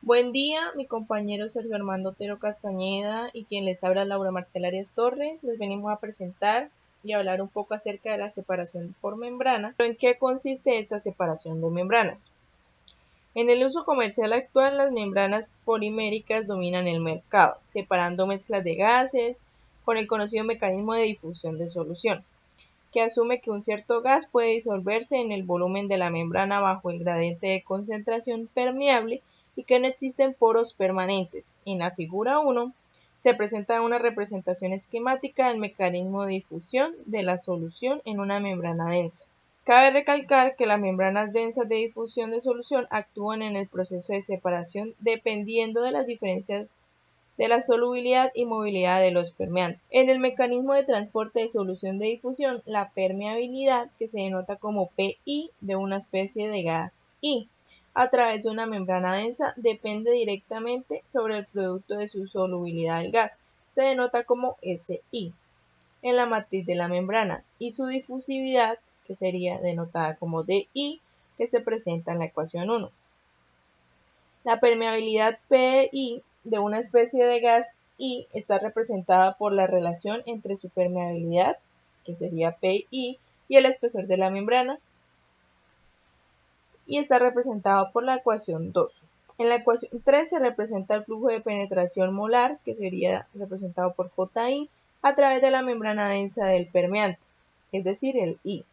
Buen día, mi compañero Sergio Armando Otero Castañeda y quien les habla Laura Marcela Arias Torres. Les venimos a presentar y hablar un poco acerca de la separación por membrana. ¿En qué consiste esta separación de membranas? En el uso comercial actual, las membranas poliméricas dominan el mercado, separando mezclas de gases con el conocido mecanismo de difusión de solución, que asume que un cierto gas puede disolverse en el volumen de la membrana bajo el gradiente de concentración permeable y que no existen poros permanentes. En la figura 1 se presenta una representación esquemática del mecanismo de difusión de la solución en una membrana densa. Cabe recalcar que las membranas densas de difusión de solución actúan en el proceso de separación dependiendo de las diferencias de la solubilidad y movilidad de los permeantes. En el mecanismo de transporte de solución de difusión, la permeabilidad, que se denota como PI de una especie de gas I, a través de una membrana densa, depende directamente sobre el producto de su solubilidad del gas, se denota como SI, en la matriz de la membrana, y su difusividad, que sería denotada como DI, que se presenta en la ecuación 1. La permeabilidad PI de una especie de gas I está representada por la relación entre su permeabilidad, que sería PI, y el espesor de la membrana, y está representado por la ecuación 2. En la ecuación 3 se representa el flujo de penetración molar, que sería representado por JI, a través de la membrana densa del permeante, es decir, el I,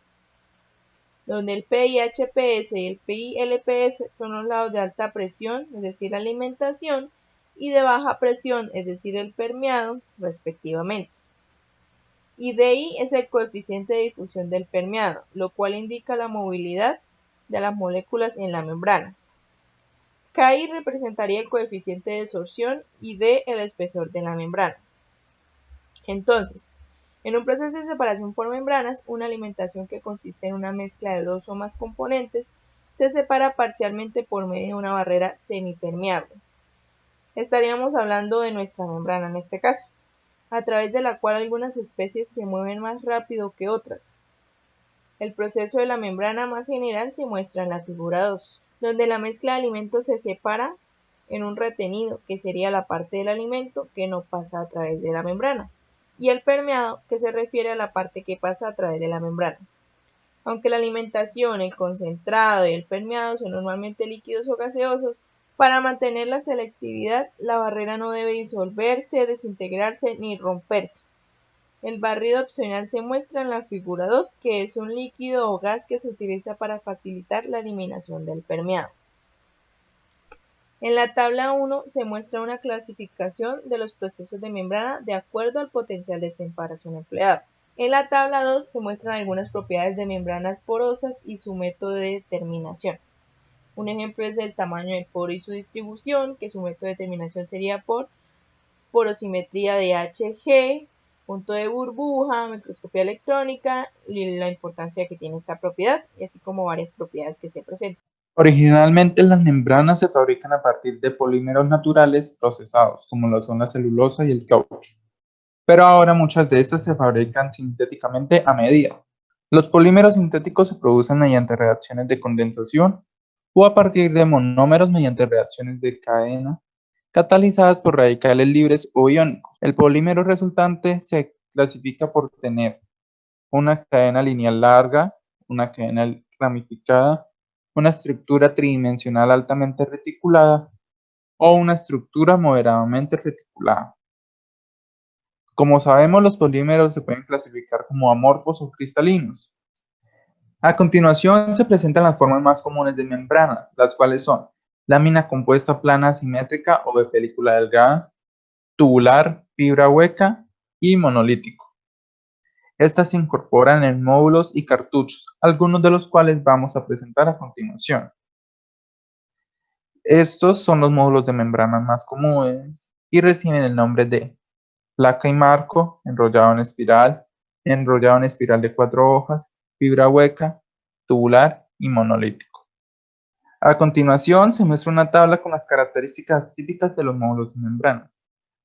donde el PI-HPS y el PI-LPS son los lados de alta presión, es decir, la alimentación, y de baja presión, es decir, el permeado, respectivamente. Y DI es el coeficiente de difusión del permeado, lo cual indica la movilidad de las moléculas en la membrana. KI representaría el coeficiente de absorción y D el espesor de la membrana. Entonces, en un proceso de separación por membranas, una alimentación que consiste en una mezcla de dos o más componentes se separa parcialmente por medio de una barrera semipermeable. Estaríamos hablando de nuestra membrana en este caso, a través de la cual algunas especies se mueven más rápido que otras. El proceso de la membrana más general se muestra en la figura 2, donde la mezcla de alimentos se separa en un retenido, que sería la parte del alimento que no pasa a través de la membrana, y el permeado, que se refiere a la parte que pasa a través de la membrana. Aunque la alimentación, el concentrado y el permeado son normalmente líquidos o gaseosos, para mantener la selectividad, la barrera no debe disolverse, desintegrarse ni romperse. El barrido opcional se muestra en la figura 2, que es un líquido o gas que se utiliza para facilitar la eliminación del permeado. En la tabla 1 se muestra una clasificación de los procesos de membrana de acuerdo al potencial de separación empleado. En la tabla 2 se muestran algunas propiedades de membranas porosas y su método de determinación. Un ejemplo es el tamaño del poro y su distribución, que su método de determinación sería por porosimetría de Hg, punto de burbuja, microscopía electrónica y la importancia que tiene esta propiedad, y así como varias propiedades que se presentan. Originalmente las membranas se fabrican a partir de polímeros naturales procesados, como lo son la celulosa y el caucho, pero ahora muchas de estas se fabrican sintéticamente a medida. Los polímeros sintéticos se producen mediante reacciones de condensación o a partir de monómeros mediante reacciones de cadena catalizadas por radicales libres o iónicos. El polímero resultante se clasifica por tener una cadena lineal larga, una cadena ramificada, una estructura tridimensional altamente reticulada o una estructura moderadamente reticulada. Como sabemos, los polímeros se pueden clasificar como amorfos o cristalinos. A continuación se presentan las formas más comunes de membranas, las cuales son lámina compuesta plana asimétrica o de película delgada, tubular, fibra hueca y monolítico. Estas se incorporan en módulos y cartuchos, algunos de los cuales vamos a presentar a continuación. Estos son los módulos de membrana más comunes y reciben el nombre de placa y marco, enrollado en espiral de 4 hojas, fibra hueca, tubular y monolítico. A continuación se muestra una tabla con las características típicas de los módulos de membrana.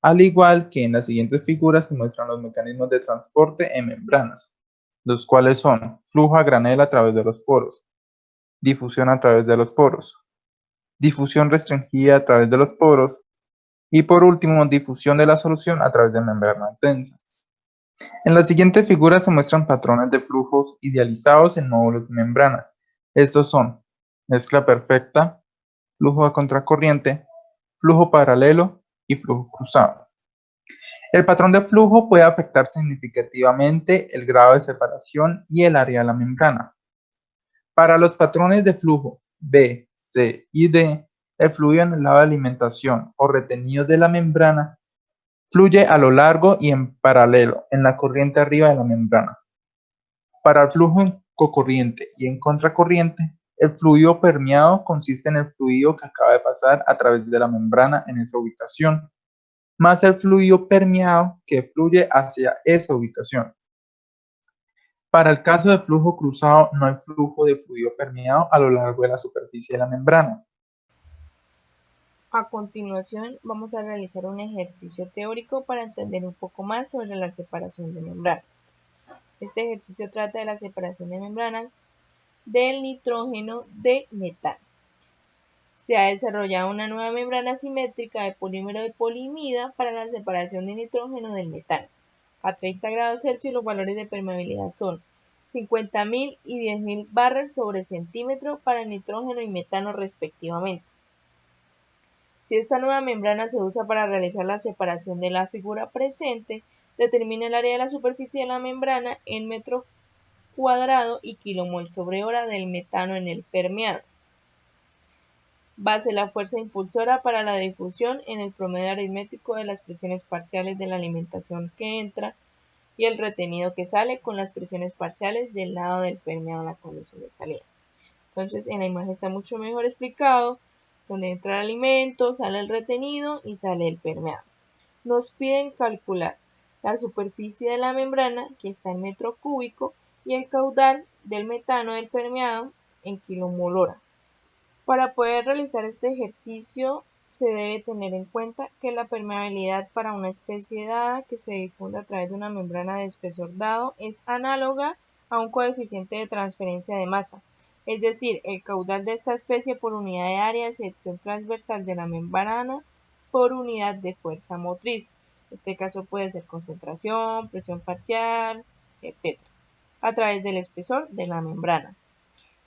Al igual que en las siguientes figuras se muestran los mecanismos de transporte en membranas, los cuales son flujo a granel a través de los poros, difusión a través de los poros, difusión restringida a través de los poros y por último difusión de la solución a través de membranas densas. En la siguiente figura se muestran patrones de flujos idealizados en módulos de membrana. Estos son mezcla perfecta, flujo a contracorriente, flujo paralelo y flujo cruzado. El patrón de flujo puede afectar significativamente el grado de separación y el área de la membrana. Para los patrones de flujo B, C y D, el fluido en el lado de alimentación o retenido de la membrana fluye a lo largo y en paralelo en la corriente arriba de la membrana. Para el flujo en cocorriente y en contracorriente, el fluido permeado consiste en el fluido que acaba de pasar a través de la membrana en esa ubicación, más el fluido permeado que fluye hacia esa ubicación. Para el caso de flujo cruzado, no hay flujo de fluido permeado a lo largo de la superficie de la membrana. A continuación, vamos a realizar un ejercicio teórico para entender un poco más sobre la separación de membranas. Este ejercicio trata de la separación de membranas del nitrógeno de metano. Se ha desarrollado una nueva membrana simétrica de polímero de polimida para la separación de nitrógeno del metano. A 30 grados Celsius los valores de permeabilidad son 50.000 y 10.000 barras sobre centímetro para nitrógeno y metano respectivamente. Si esta nueva membrana se usa para realizar la separación de la figura presente, determina el área de la superficie de la membrana en metro cuadrado y kilomol sobre hora del metano en el permeado. Base la fuerza impulsora para la difusión en el promedio aritmético de las presiones parciales de la alimentación que entra y el retenido que sale con las presiones parciales del lado del permeado en la condición de salida. Entonces en la imagen está mucho mejor explicado, donde entra el alimento, sale el retenido y sale el permeado. Nos piden calcular la superficie de la membrana, que está en metro cúbico, y el caudal del metano del permeado en kilomol hora. Para poder realizar este ejercicio se debe tener en cuenta que la permeabilidad para una especie dada que se difunde a través de una membrana de espesor dado es análoga a un coeficiente de transferencia de masa, es decir, el caudal de esta especie por unidad de área de sección transversal de la membrana por unidad de fuerza motriz. En este caso puede ser concentración, presión parcial, etc., a través del espesor de la membrana.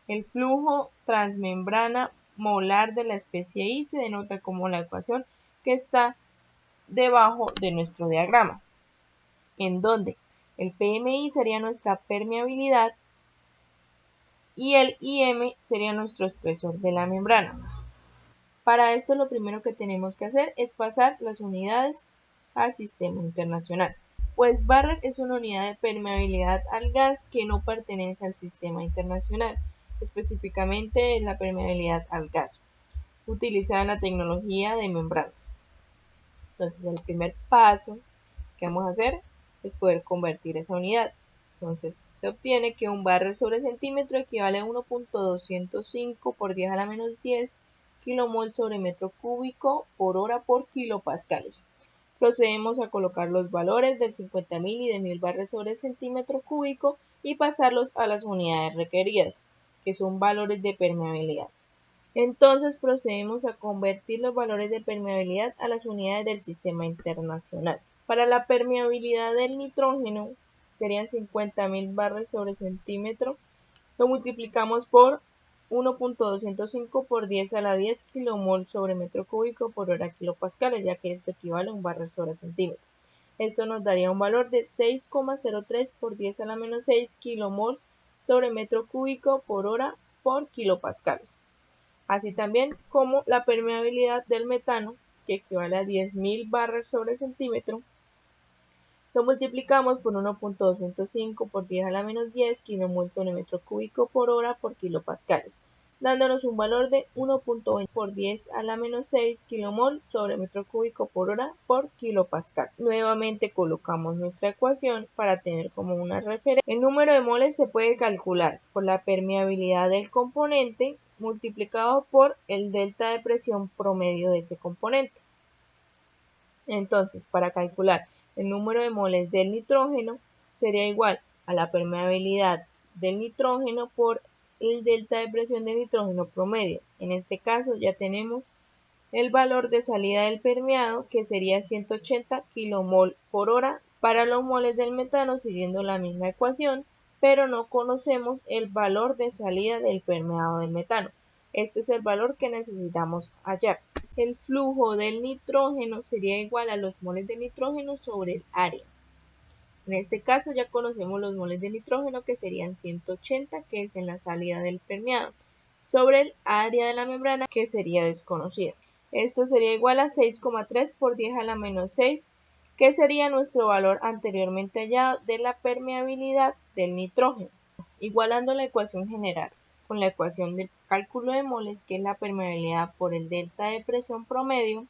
El flujo transmembrana molar de la especie I se denota como la ecuación que está debajo de nuestro diagrama, en donde el PMI sería nuestra permeabilidad y el IM sería nuestro espesor de la membrana. Para esto lo primero que tenemos que hacer es pasar las unidades al sistema internacional, pues Barrel es una unidad de permeabilidad al gas que no pertenece al sistema internacional, específicamente la permeabilidad al gas, utilizada en la tecnología de membranas. Entonces el primer paso que vamos a hacer es poder convertir esa unidad. Entonces se obtiene que un Barrel sobre centímetro equivale a 1.205 por 10 a la menos 10 kilomol sobre metro cúbico por hora por kilopascales. Procedemos a colocar los valores del 50.000 y de 1.000 barras sobre centímetro cúbico y pasarlos a las unidades requeridas, que son valores de permeabilidad. Entonces procedemos a convertir los valores de permeabilidad a las unidades del sistema internacional. Para la permeabilidad del nitrógeno serían 50.000 barras sobre centímetro, lo multiplicamos por 1.205 por 10 a la 10 kilomol sobre metro cúbico por hora kilopascales, ya que esto equivale a un barra sobre centímetro. Esto nos daría un valor de 6,03 por 10 a la menos 6 kilomol sobre metro cúbico por hora por kilopascales. Así también como la permeabilidad del metano, que equivale a 10.000 barras sobre centímetro, lo multiplicamos por 1.205 por 10 a la menos 10 kilomol sobre metro cúbico por hora por kilopascales, dándonos un valor de 1.20 por 10 a la menos 6 kilomol sobre metro cúbico por hora por kilopascal. Nuevamente colocamos nuestra ecuación para tener como una referencia. El número de moles se puede calcular por la permeabilidad del componente multiplicado por el delta de presión promedio de ese componente. Entonces, para calcular el número de moles del nitrógeno sería igual a la permeabilidad del nitrógeno por el delta de presión de nitrógeno promedio. En este caso ya tenemos el valor de salida del permeado, que sería 180 kmol por hora para los moles del metano, siguiendo la misma ecuación, pero no conocemos el valor de salida del permeado del metano. Este es el valor que necesitamos hallar. El flujo del nitrógeno sería igual a los moles de nitrógeno sobre el área. En este caso ya conocemos los moles de nitrógeno, que serían 180, que es en la salida del permeado, sobre el área de la membrana, que sería desconocida. Esto sería igual a 6,3 por 10 a la menos 6, que sería nuestro valor anteriormente hallado de la permeabilidad del nitrógeno. Igualando la ecuación general con la ecuación del cálculo de moles, que es la permeabilidad por el delta de presión promedio,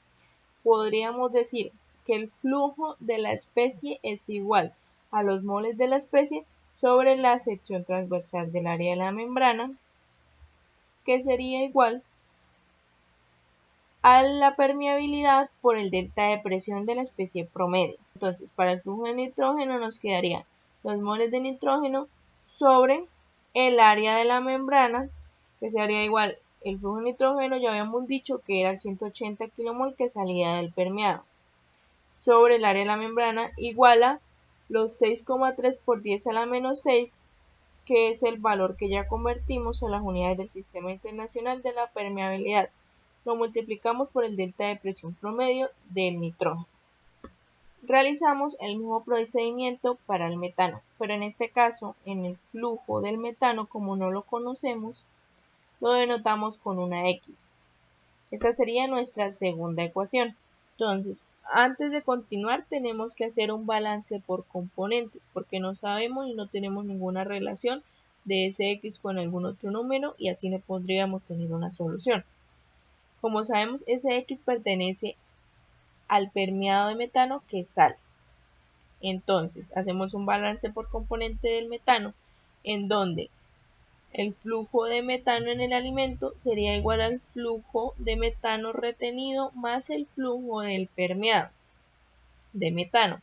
podríamos decir que el flujo de la especie es igual a los moles de la especie sobre la sección transversal del área de la membrana, que sería igual a la permeabilidad por el delta de presión de la especie promedio. Entonces, para el flujo de nitrógeno nos quedarían los moles de nitrógeno sobre el área de la membrana, que sería igual el flujo de nitrógeno, ya habíamos dicho que era el 180 kmol que salía del permeado, sobre el área de la membrana, igual a los 6,3 por 10 a la menos 6, que es el valor que ya convertimos en las unidades del Sistema Internacional de la Permeabilidad. Lo multiplicamos por el delta de presión promedio del nitrógeno. Realizamos el mismo procedimiento para el metano, pero en este caso, en el flujo del metano, como no lo conocemos, lo denotamos con una X. Esta sería nuestra segunda ecuación. Entonces, antes de continuar, tenemos que hacer un balance por componentes, porque no sabemos y no tenemos ninguna relación de ese X con algún otro número, y así no podríamos tener una solución. Como sabemos, ese X pertenece al permeado de metano que sale. Entonces, hacemos un balance por componente del metano, en donde el flujo de metano en el alimento sería igual al flujo de metano retenido más el flujo del permeado de metano.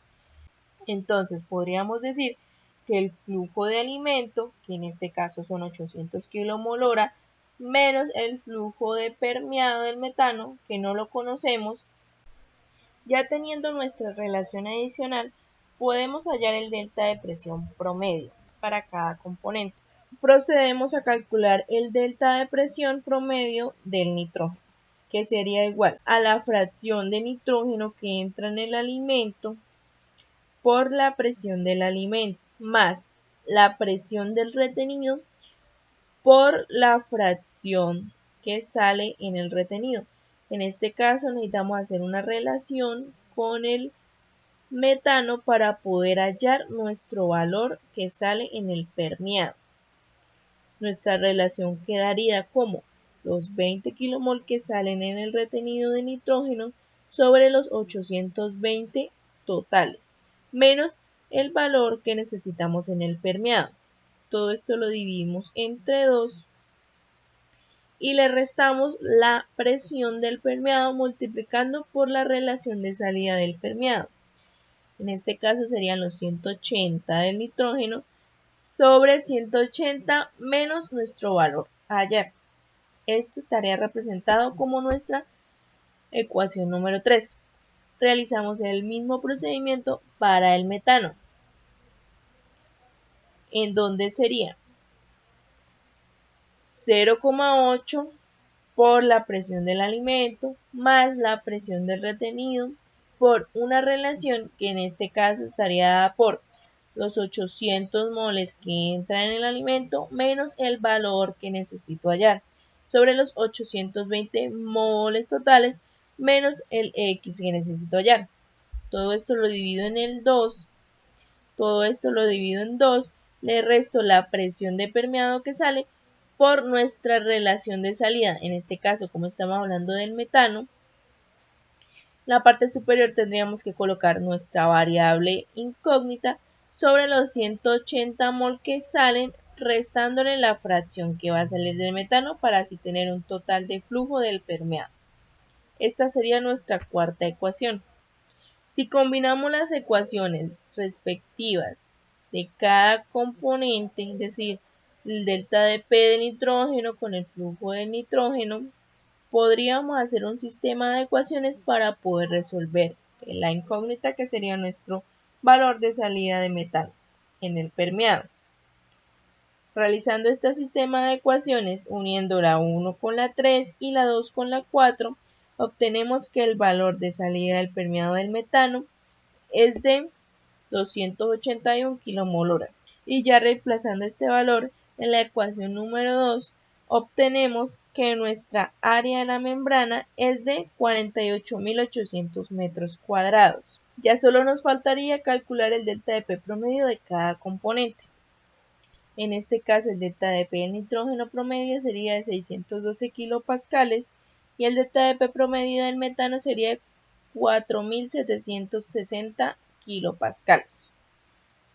Entonces, podríamos decir que el flujo de alimento, que en este caso son 800 kmol hora, menos el flujo de permeado del metano, que no lo conocemos. Ya teniendo nuestra relación adicional, podemos hallar el delta de presión promedio para cada componente. Procedemos a calcular el delta de presión promedio del nitrógeno, que sería igual a la fracción de nitrógeno que entra en el alimento por la presión del alimento, más la presión del retenido por la fracción que sale en el retenido. En este caso necesitamos hacer una relación con el metano para poder hallar nuestro valor que sale en el permeado. Nuestra relación quedaría como los 20 kmol que salen en el retenido de nitrógeno sobre los 820 totales, menos el valor que necesitamos en el permeado. Todo esto lo dividimos entre 2 y le restamos la presión del permeado multiplicando por la relación de salida del permeado. En este caso serían los 180 del nitrógeno sobre 180 menos nuestro valor a hallar. Esto estaría representado como nuestra ecuación número 3. Realizamos el mismo procedimiento para el metano, en donde sería 0,8 por la presión del alimento más la presión del retenido por una relación que en este caso estaría dada por los 800 moles que entran en el alimento menos el valor que necesito hallar sobre los 820 moles totales menos el X que necesito hallar. Todo esto lo divido en el 2. Todo esto lo divido en 2. Le resto la presión de permeado que sale por nuestra relación de salida. En este caso, como estamos hablando del metano, en la parte superior tendríamos que colocar nuestra variable incógnita sobre los 180 mol que salen, restándole la fracción que va a salir del metano para así tener un total de flujo del permeado. Esta sería nuestra cuarta ecuación. Si combinamos las ecuaciones respectivas de cada componente, es decir, el delta de P de nitrógeno con el flujo de nitrógeno, podríamos hacer un sistema de ecuaciones para poder resolver la incógnita que sería nuestro valor de salida de metano en el permeado. Realizando este sistema de ecuaciones, uniendo la 1 con la 3 y la 2 con la 4, obtenemos que el valor de salida del permeado del metano es de 281 kmol/h. Y ya reemplazando este valor en la ecuación número 2, obtenemos que nuestra área de la membrana es de 48.800 metros cuadrados. Ya solo nos faltaría calcular el delta de P promedio de cada componente. En este caso el delta de P del nitrógeno promedio sería de 612 kilopascales y el delta de P promedio del metano sería de 4.760 kilopascales.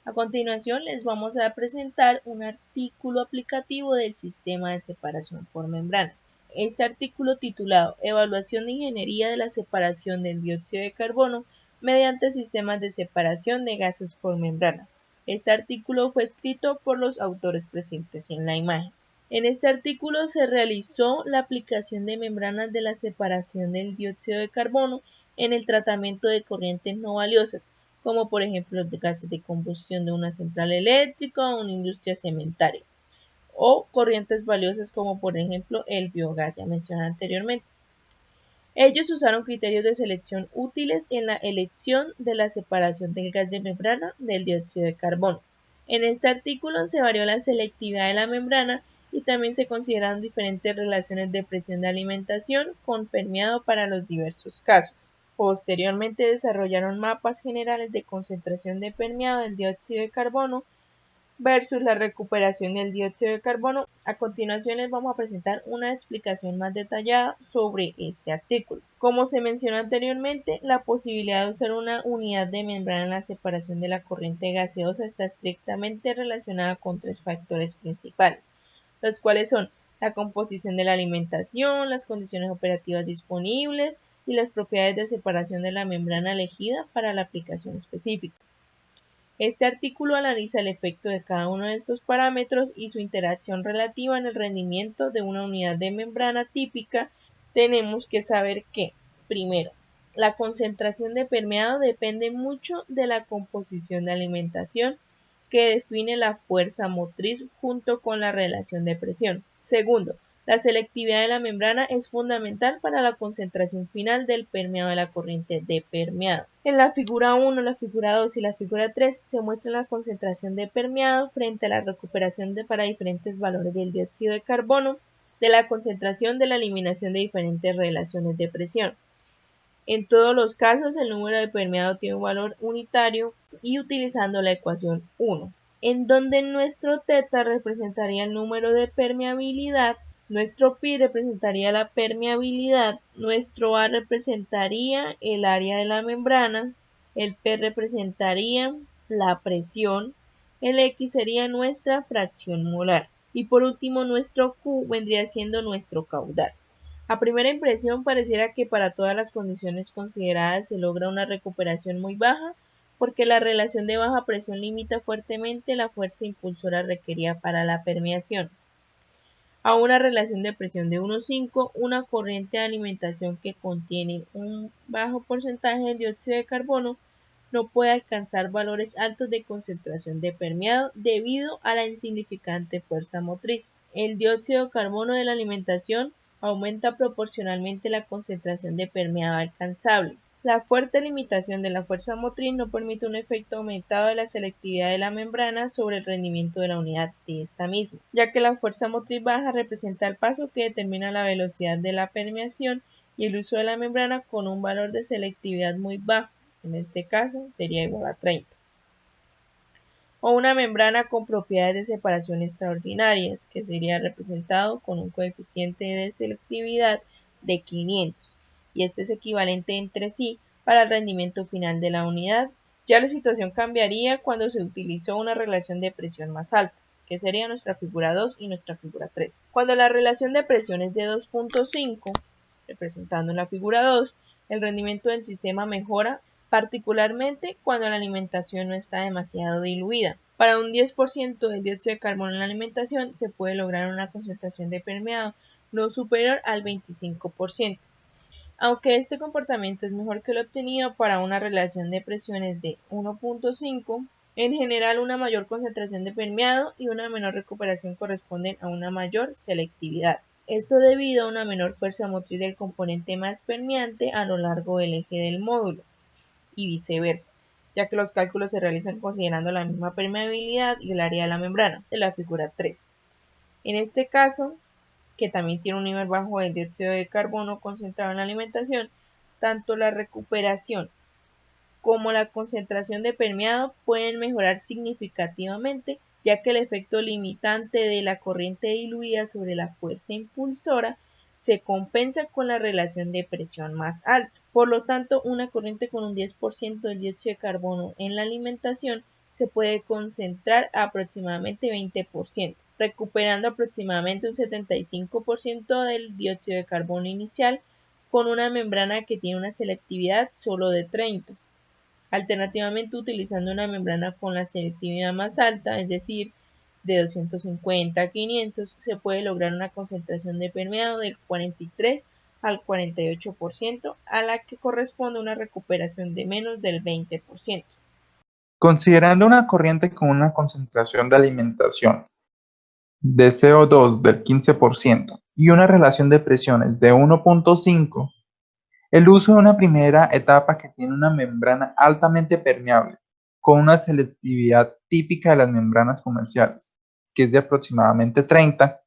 A continuación les vamos a presentar un artículo aplicativo del sistema de separación por membranas. Este artículo titulado Evaluación de ingeniería de la separación del dióxido de carbono mediante sistemas de separación de gases por membrana. Este artículo fue escrito por los autores presentes en la imagen. En este artículo se realizó la aplicación de membranas de la separación del dióxido de carbono en el tratamiento de corrientes no valiosas, como por ejemplo los gases de combustión de una central eléctrica o una industria cementaria, o corrientes valiosas como por ejemplo el biogás ya mencionado anteriormente. Ellos usaron criterios de selección útiles en la elección de la separación del gas de membrana del dióxido de carbono. En este artículo se varió la selectividad de la membrana y también se consideraron diferentes relaciones de presión de alimentación con permeado para los diversos casos. Posteriormente desarrollaron mapas generales de concentración de permeado del dióxido de carbono versus la recuperación del dióxido de carbono. A continuación les vamos a presentar una explicación más detallada sobre este artículo. Como se mencionó anteriormente, la posibilidad de usar una unidad de membrana en la separación de la corriente gaseosa está estrictamente relacionada con tres factores principales, los cuales son la composición de la alimentación, las condiciones operativas disponibles y las propiedades de separación de la membrana elegida para la aplicación específica. Este artículo analiza el efecto de cada uno de estos parámetros y su interacción relativa en el rendimiento de una unidad de membrana típica. Tenemos que saber que, primero, la concentración de permeado depende mucho de la composición de alimentación, que define la fuerza motriz junto con la relación de presión. Segundo, la selectividad de la membrana es fundamental para la concentración final del permeado de la corriente de permeado. En la figura 1, la figura 2 y la figura 3 se muestra la concentración de permeado frente a la recuperación para diferentes valores del dióxido de carbono, de la concentración de la eliminación de diferentes relaciones de presión. En todos los casos, el número de permeado tiene un valor unitario y utilizando la ecuación 1, en donde nuestro θ representaría el número de permeabilidad, nuestro pi representaría la permeabilidad, nuestro A representaría el área de la membrana, el P representaría la presión, el X sería nuestra fracción molar y por último nuestro Q vendría siendo nuestro caudal. A primera impresión pareciera que para todas las condiciones consideradas se logra una recuperación muy baja, porque la relación de baja presión limita fuertemente la fuerza impulsora requerida para la permeación. A una relación de presión de 1,5, una corriente de alimentación que contiene un bajo porcentaje de dióxido de carbono no puede alcanzar valores altos de concentración de permeado debido a la insignificante fuerza motriz. El dióxido de carbono de la alimentación aumenta proporcionalmente la concentración de permeado alcanzable. La fuerte limitación de la fuerza motriz no permite un efecto aumentado de la selectividad de la membrana sobre el rendimiento de la unidad de esta misma, ya que la fuerza motriz baja representa el paso que determina la velocidad de la permeación y el uso de la membrana con un valor de selectividad muy bajo, en este caso sería igual a 30. O una membrana con propiedades de separación extraordinarias, que sería representado con un coeficiente de selectividad de 500, y este es equivalente entre sí para el rendimiento final de la unidad. Ya la situación cambiaría cuando se utilizó una relación de presión más alta, que sería nuestra figura 2 y nuestra figura 3. Cuando la relación de presión es de 2.5, representando en la figura 2, el rendimiento del sistema mejora particularmente cuando la alimentación no está demasiado diluida. Para un 10% de dióxido de carbono en la alimentación se puede lograr una concentración de permeado no superior al 25%. Aunque este comportamiento es mejor que lo obtenido para una relación de presiones de 1.5, en general una mayor concentración de permeado y una menor recuperación corresponden a una mayor selectividad. Esto debido a una menor fuerza motriz del componente más permeante a lo largo del eje del módulo y viceversa, ya que los cálculos se realizan considerando la misma permeabilidad y el área de la membrana de la figura 3. En este caso, que también tiene un nivel bajo de dióxido de carbono concentrado en la alimentación, tanto la recuperación como la concentración de permeado pueden mejorar significativamente, ya que el efecto limitante de la corriente diluida sobre la fuerza impulsora se compensa con la relación de presión más alta. Por lo tanto, una corriente con un 10% de dióxido de carbono en la alimentación se puede concentrar a aproximadamente 20%, recuperando aproximadamente un 75% del dióxido de carbono inicial con una membrana que tiene una selectividad solo de 30. Alternativamente, utilizando una membrana con la selectividad más alta, es decir, de 250 a 500, se puede lograr una concentración de permeado del 43 al 48%, a la que corresponde una recuperación de menos del 20%. Considerando una corriente con una concentración de alimentación de CO2 del 15% y una relación de presiones de 1.5, el uso de una primera etapa que tiene una membrana altamente permeable, con una selectividad típica de las membranas comerciales, que es de aproximadamente 30,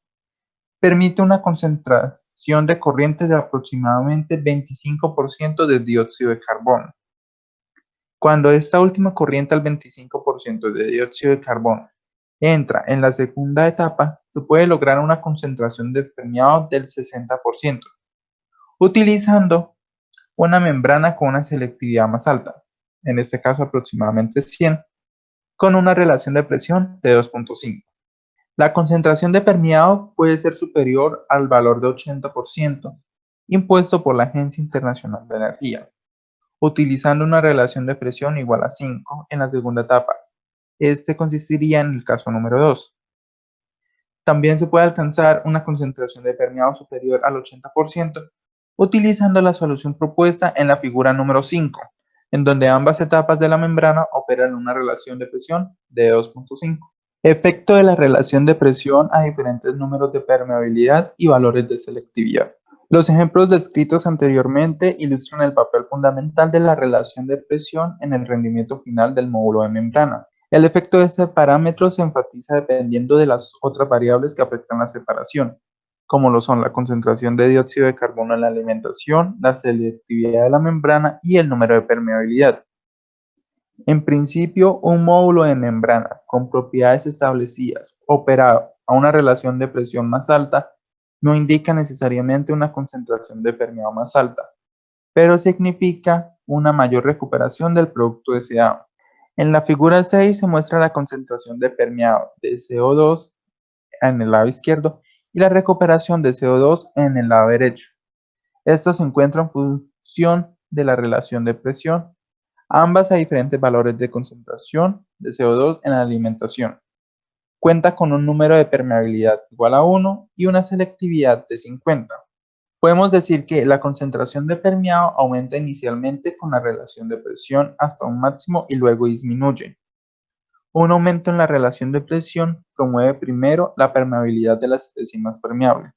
permite una concentración de corriente de aproximadamente 25% de dióxido de carbono. Cuando esta última corriente al 25% de dióxido de carbono entra en la segunda etapa, se puede lograr una concentración de permeado del 60%, utilizando una membrana con una selectividad más alta, en este caso aproximadamente 100, con una relación de presión de 2.5. La concentración de permeado puede ser superior al valor de 80% impuesto por la Agencia Internacional de Energía, utilizando una relación de presión igual a 5 en la segunda etapa. Este consistiría en el caso número 2. También se puede alcanzar una concentración de permeado superior al 80% utilizando la solución propuesta en la figura número 5, en donde ambas etapas de la membrana operan en una relación de presión de 2.5. Efecto de la relación de presión a diferentes números de permeabilidad y valores de selectividad. Los ejemplos descritos anteriormente ilustran el papel fundamental de la relación de presión en el rendimiento final del módulo de membrana. El efecto de este parámetro se enfatiza dependiendo de las otras variables que afectan la separación, como lo son la concentración de dióxido de carbono en la alimentación, la selectividad de la membrana y el número de permeabilidad. En principio, un módulo de membrana con propiedades establecidas, operado a una relación de presión más alta, no indica necesariamente una concentración de permeado más alta, pero significa una mayor recuperación del producto deseado. En la figura 6 se muestra la concentración de permeado de CO2 en el lado izquierdo y la recuperación de CO2 en el lado derecho. Esto se encuentra en función de la relación de presión, ambas a diferentes valores de concentración de CO2 en la alimentación. Cuenta con un número de permeabilidad igual a 1 y una selectividad de 50. Podemos decir que la concentración de permeado aumenta inicialmente con la relación de presión hasta un máximo y luego disminuye. Un aumento en la relación de presión promueve primero la permeabilidad de la especie más permeable.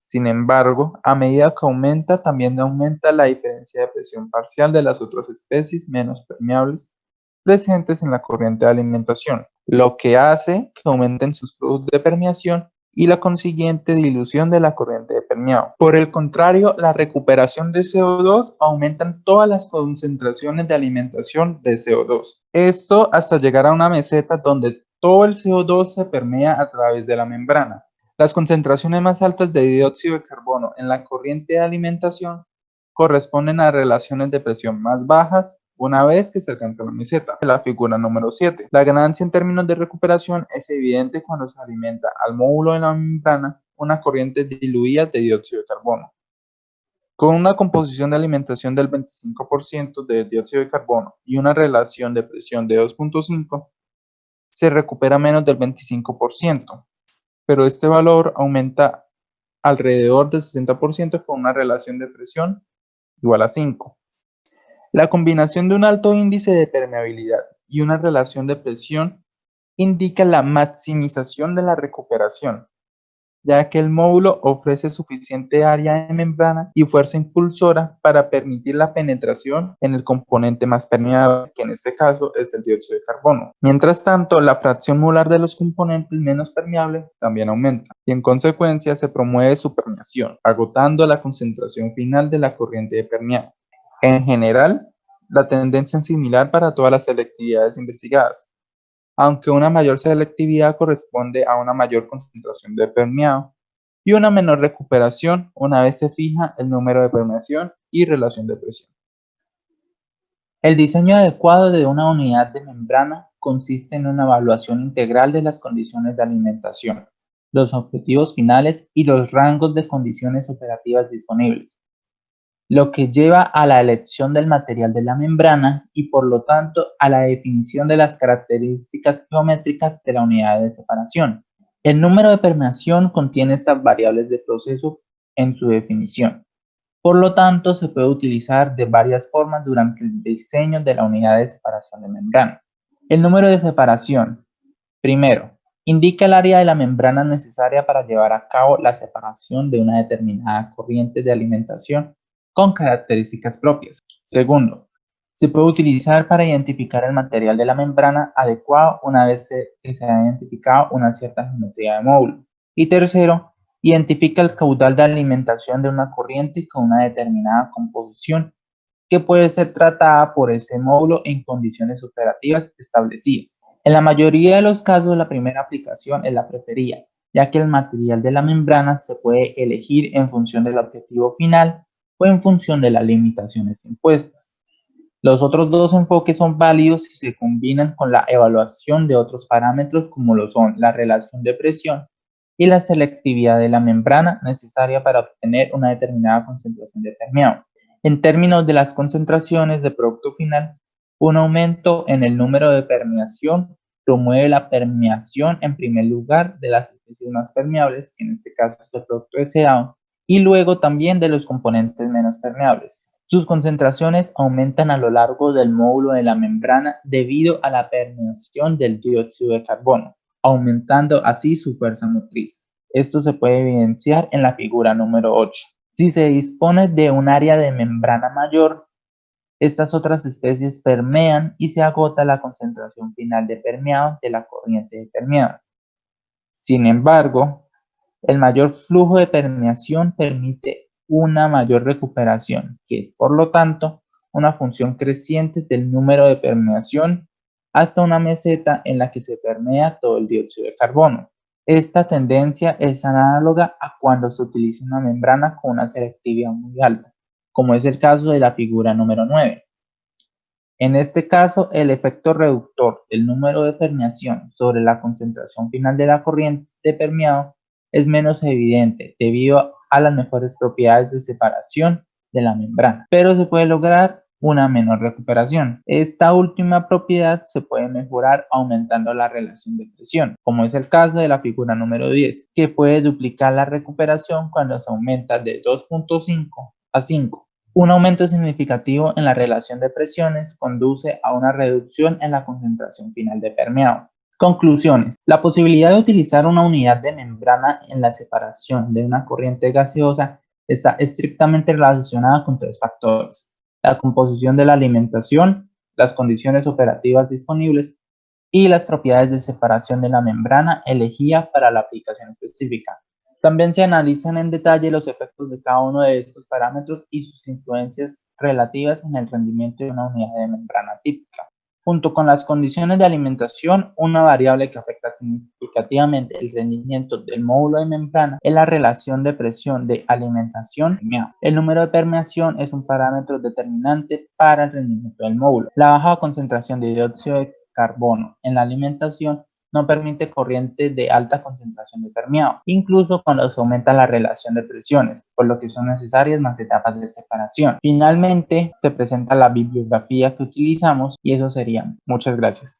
Sin embargo, a medida que aumenta, también aumenta la diferencia de presión parcial de las otras especies menos permeables presentes en la corriente de alimentación, lo que hace que aumenten sus flujos de permeación y la consiguiente dilución de la corriente de permeado. Por el contrario, la recuperación de CO2 aumentan todas las concentraciones de alimentación de CO2. Esto hasta llegar a una meseta donde todo el CO2 se permea a través de la membrana. Las concentraciones más altas de dióxido de carbono en la corriente de alimentación corresponden a relaciones de presión más bajas una vez que se alcanza la meseta. La figura número 7. La ganancia en términos de recuperación es evidente cuando se alimenta al módulo de la membrana una corriente diluida de dióxido de carbono. Con una composición de alimentación del 25% de dióxido de carbono y una relación de presión de 2.5, se recupera menos del 25%, pero este valor aumenta alrededor del 60% con una relación de presión igual a 5. La combinación de un alto índice de permeabilidad y una relación de presión indica la maximización de la recuperación, ya que el módulo ofrece suficiente área de membrana y fuerza impulsora para permitir la penetración en el componente más permeable, que en este caso es el dióxido de carbono. Mientras tanto, la fracción molar de los componentes menos permeables también aumenta, y en consecuencia se promueve su permeación, agotando la concentración final de la corriente de permeado. En general, la tendencia es similar para todas las selectividades investigadas, aunque una mayor selectividad corresponde a una mayor concentración de permeado y una menor recuperación una vez se fija el número de permeación y relación de presión. El diseño adecuado de una unidad de membrana consiste en una evaluación integral de las condiciones de alimentación, los objetivos finales y los rangos de condiciones operativas disponibles, lo que lleva a la elección del material de la membrana y por lo tanto a la definición de las características geométricas de la unidad de separación. El número de permeación contiene estas variables de proceso en su definición. Por lo tanto, se puede utilizar de varias formas durante el diseño de la unidad de separación de membrana. El número de separación. Primero, indica el área de la membrana necesaria para llevar a cabo la separación de una determinada corriente de alimentación con características propias. Segundo, se puede utilizar para identificar el material de la membrana adecuado una vez que se ha identificado una cierta geometría de módulo. Y tercero, identifica el caudal de alimentación de una corriente con una determinada composición que puede ser tratada por ese módulo en condiciones operativas establecidas. En la mayoría de los casos, la primera aplicación es la preferida, ya que el material de la membrana se puede elegir en función del objetivo final o en función de las limitaciones impuestas. Los otros dos enfoques son válidos si se combinan con la evaluación de otros parámetros como lo son la relación de presión y la selectividad de la membrana necesaria para obtener una determinada concentración de permeado. En términos de las concentraciones de producto final, un aumento en el número de permeación promueve la permeación en primer lugar de las especies más permeables, que en este caso es el producto deseado, y luego también de los componentes menos permeables. Sus concentraciones aumentan a lo largo del módulo de la membrana debido a la permeación del dióxido de carbono, aumentando así su fuerza motriz. Esto se puede evidenciar en la figura número 8. Si se dispone de un área de membrana mayor, estas otras especies permean y se agota la concentración final de permeado de la corriente de permeado. Sin embargo, el mayor flujo de permeación permite una mayor recuperación, que es por lo tanto una función creciente del número de permeación hasta una meseta en la que se permea todo el dióxido de carbono. Esta tendencia es análoga a cuando se utiliza una membrana con una selectividad muy alta, como es el caso de la figura número 9. En este caso, el efecto reductor del número de permeación sobre la concentración final de la corriente de permeado es menos evidente debido a las mejores propiedades de separación de la membrana, pero se puede lograr una menor recuperación. Esta última propiedad se puede mejorar aumentando la relación de presión, como es el caso de la figura número 10, que puede duplicar la recuperación cuando se aumenta de 2.5 a 5. Un aumento significativo en la relación de presiones conduce a una reducción en la concentración final de permeado. Conclusiones. La posibilidad de utilizar una unidad de membrana en la separación de una corriente gaseosa está estrictamente relacionada con tres factores: la composición de la alimentación, las condiciones operativas disponibles y las propiedades de separación de la membrana elegida para la aplicación específica. También se analizan en detalle los efectos de cada uno de estos parámetros y sus influencias relativas en el rendimiento de una unidad de membrana típica. Junto con las condiciones de alimentación, una variable que afecta significativamente el rendimiento del módulo de membrana es la relación de presión de alimentación-permeado. El número de permeación es un parámetro determinante para el rendimiento del módulo. La baja concentración de dióxido de carbono en la alimentación no permite corrientes de alta concentración de permeado, incluso cuando se aumenta la relación de presiones, por lo que son necesarias más etapas de separación. Finalmente, se presenta la bibliografía que utilizamos y eso sería. Muchas gracias.